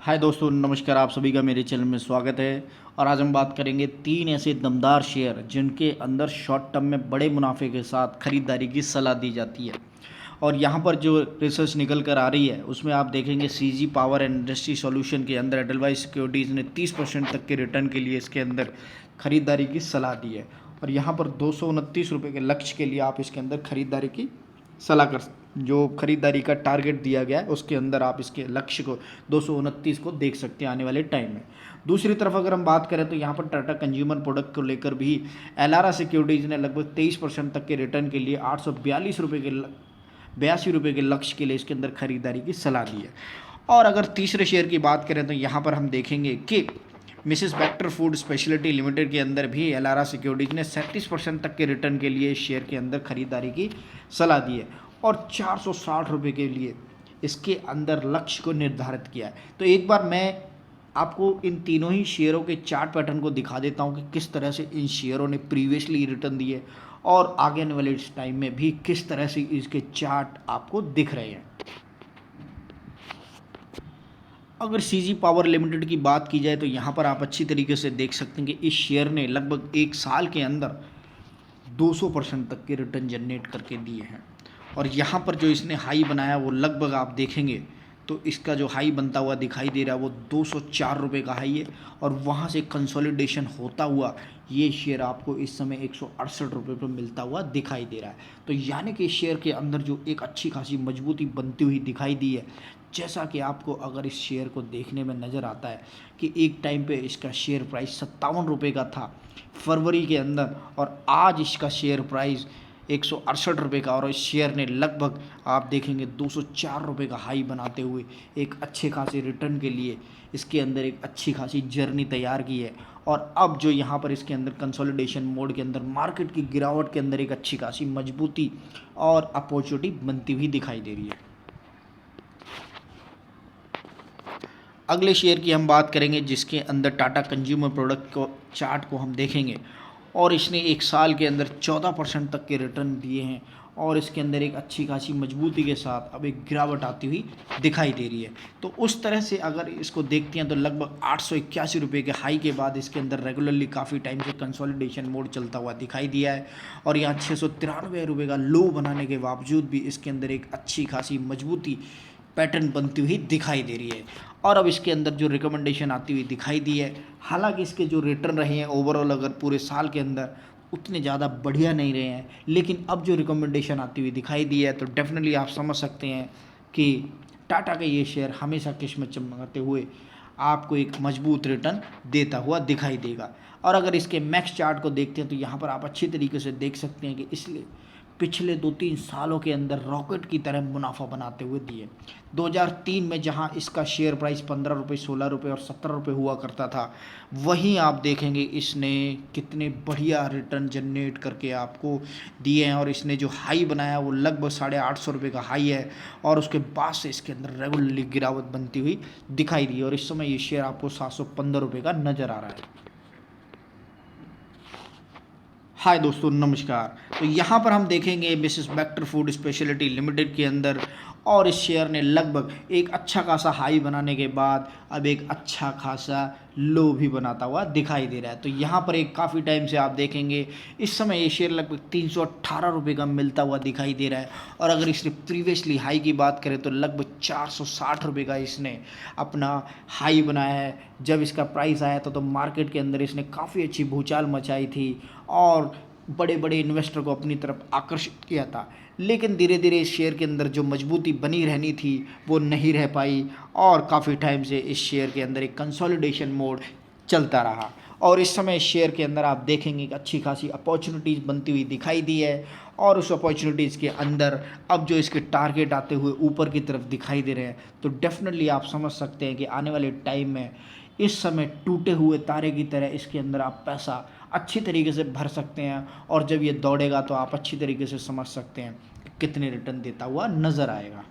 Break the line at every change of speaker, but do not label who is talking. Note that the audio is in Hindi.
हाय दोस्तों, नमस्कार। आप सभी का मेरे चैनल में स्वागत है। और आज हम बात करेंगे 3 ऐसे दमदार शेयर जिनके अंदर शॉर्ट टर्म में बड़े मुनाफे के साथ खरीदारी की सलाह दी जाती है। और यहाँ पर जो रिसर्च निकल कर आ रही है उसमें आप देखेंगे CG power and industry solution के अंदर एडलवाइस सिक्योरिटीज़ ने 30% तक के रिटर्न के लिए इसके अंदर खरीदारी की सलाह दी है। और यहाँ पर 229 रुपये के लक्ष्य के लिए आप इसके अंदर खरीदारी की सलाह कर जो खरीदारी का टारगेट दिया गया है उसके अंदर आप इसके लक्ष्य को 229 को देख सकते हैं आने वाले टाइम में। दूसरी तरफ अगर हम बात करें तो यहाँ पर टाटा कंज्यूमर प्रोडक्ट को लेकर भी एलारा सिक्योरिटीज़ ने लगभग 23% तक के रिटर्न के लिए 842 रुपये के लक्ष्य के लिए इसके अंदर खरीदारी की सलाह दी है। और अगर तीसरे शेयर की बात करें तो यहाँ पर हम देखेंगे कि मिसेस बैक्टर फूड स्पेशलिटी लिमिटेड के अंदर भी एलारा सिक्योरिटीज़ ने 37% तक के रिटर्न के लिए शेयर के अंदर खरीदारी की सलाह दी है और 460 रुपये के लिए इसके अंदर लक्ष्य को निर्धारित किया है। तो एक बार मैं आपको इन तीनों ही शेयरों के चार्ट पैटर्न को दिखा देता हूं कि किस तरह से इन शेयरों ने प्रीवियसली रिटर्न दिए और आगे आने वाले टाइम में भी किस तरह से इसके चार्ट आपको दिख रहे हैं। अगर सीजी पावर लिमिटेड की बात की जाए तो यहाँ पर आप अच्छी तरीके से देख सकते हैं कि इस शेयर ने लगभग एक साल के अंदर 200% तक के रिटर्न जनरेट करके दिए हैं। और यहाँ पर जो इसने हाई बनाया वो लगभग आप देखेंगे तो इसका जो हाई बनता हुआ दिखाई दे रहा है वो 204 रुपये का हाई है और वहाँ से कंसोलिडेशन होता हुआ ये शेयर आपको इस समय 168 रुपये पर मिलता हुआ दिखाई दे रहा है। तो यानी कि शेयर के अंदर जो एक अच्छी खासी मजबूती बनती हुई दिखाई दी है, जैसा कि आपको अगर इस शेयर को देखने में नज़र आता है कि एक टाइम पे इसका शेयर प्राइस 57 रुपये का था फरवरी के अंदर और आज इसका शेयर प्राइस 168 रुपये का, और इस शेयर ने लगभग आप देखेंगे 204 रुपये का हाई बनाते हुए एक अच्छे खासे रिटर्न के लिए इसके अंदर एक अच्छी खासी जर्नी तैयार की है। और अब जो यहाँ पर इसके अंदर कंसोलिडेशन मोड के अंदर मार्केट की गिरावट के अंदर एक अच्छी खासी मजबूती और अपॉर्चुनिटी बनती हुई दिखाई दे रही है। अगले शेयर की हम बात करेंगे जिसके अंदर टाटा कंज्यूमर प्रोडक्ट को चार्ट को हम देखेंगे और इसने एक साल के अंदर 14% तक के रिटर्न दिए हैं और इसके अंदर एक अच्छी खासी मजबूती के साथ अब एक गिरावट आती हुई दिखाई दे रही है। तो उस तरह से अगर इसको देखते हैं तो लगभग 881 रुपये के हाई के बाद इसके अंदर रेगुलरली काफ़ी टाइम से कंसोलिडेशन मोड चलता हुआ दिखाई दिया है और यहाँ 693 रुपये का लो बनाने के बावजूद भी इसके अंदर एक अच्छी खासी मजबूती पैटर्न बनती हुई दिखाई दे रही है। और अब इसके अंदर जो रिकमेंडेशन आती हुई दिखाई दी है, हालांकि इसके जो रिटर्न रहे हैं ओवरऑल अगर पूरे साल के अंदर उतने ज़्यादा बढ़िया नहीं रहे हैं, लेकिन अब जो रिकमेंडेशन आती हुई दिखाई दी है तो डेफिनेटली आप समझ सकते हैं कि टाटा का ये शेयर हमेशा किस्मत चमकाते हुए आपको एक मजबूत रिटर्न देता हुआ दिखाई देगा। और अगर इसके मैक्स चार्ट को देखते हैं तो यहाँ पर आप अच्छी तरीके से देख सकते हैं कि इसलिए पिछले 2-3 सालों के अंदर रॉकेट की तरह मुनाफा बनाते हुए दिए। 2003 में जहां इसका शेयर प्राइस 15 रुपये, 16 रुपये और 17 रुपये हुआ करता था, वहीं आप देखेंगे इसने कितने बढ़िया रिटर्न जनरेट करके आपको दिए हैं। और इसने जो हाई बनाया वो लगभग 850 रुपये का हाई है और उसके बाद से इसके अंदर रेगुलरली गिरावट बनती हुई दिखाई दी और इस समय ये शेयर आपको 715 रुपये का नज़र आ रहा है। हाय दोस्तों, नमस्कार। तो यहाँ पर हम देखेंगे मिसेस बैक्टर फूड स्पेशलिटी लिमिटेड के अंदर और इस शेयर ने लगभग एक अच्छा खासा हाई बनाने के बाद अब एक अच्छा खासा लो भी बनाता हुआ दिखाई दे रहा है। तो यहाँ पर एक काफ़ी टाइम से आप देखेंगे इस समय ये शेयर लगभग 318 रुपये का मिलता हुआ दिखाई दे रहा है और अगर इसने प्रीवियसली हाई की बात करें तो लगभग 460 रुपये का इसने अपना हाई बनाया है। जब इसका प्राइस आया था तो मार्केट के अंदर इसने काफ़ी अच्छी भूचाल मचाई थी और बड़े बड़े इन्वेस्टर को अपनी तरफ आकर्षित किया था, लेकिन धीरे धीरे इस शेयर के अंदर जो मजबूती बनी रहनी थी वो नहीं रह पाई और काफ़ी टाइम से इस शेयर के अंदर एक कंसोलिडेशन मोड चलता रहा। और इस समय इस शेयर के अंदर आप देखेंगे कि अच्छी खासी अपॉर्चुनिटीज़ बनती हुई दिखाई दी है और उस अपॉर्चुनिटीज़ के अंदर अब जो इसके टारगेट आते हुए ऊपर की तरफ दिखाई दे रहे हैं, तो डेफिनेटली आप समझ सकते हैं कि आने वाले टाइम में इस समय टूटे हुए तारे की तरह इसके अंदर आप पैसा अच्छी तरीके से भर सकते हैं और जब ये दौड़ेगा तो आप अच्छी तरीके से समझ सकते हैं कि कितने रिटर्न देता हुआ नज़र आएगा।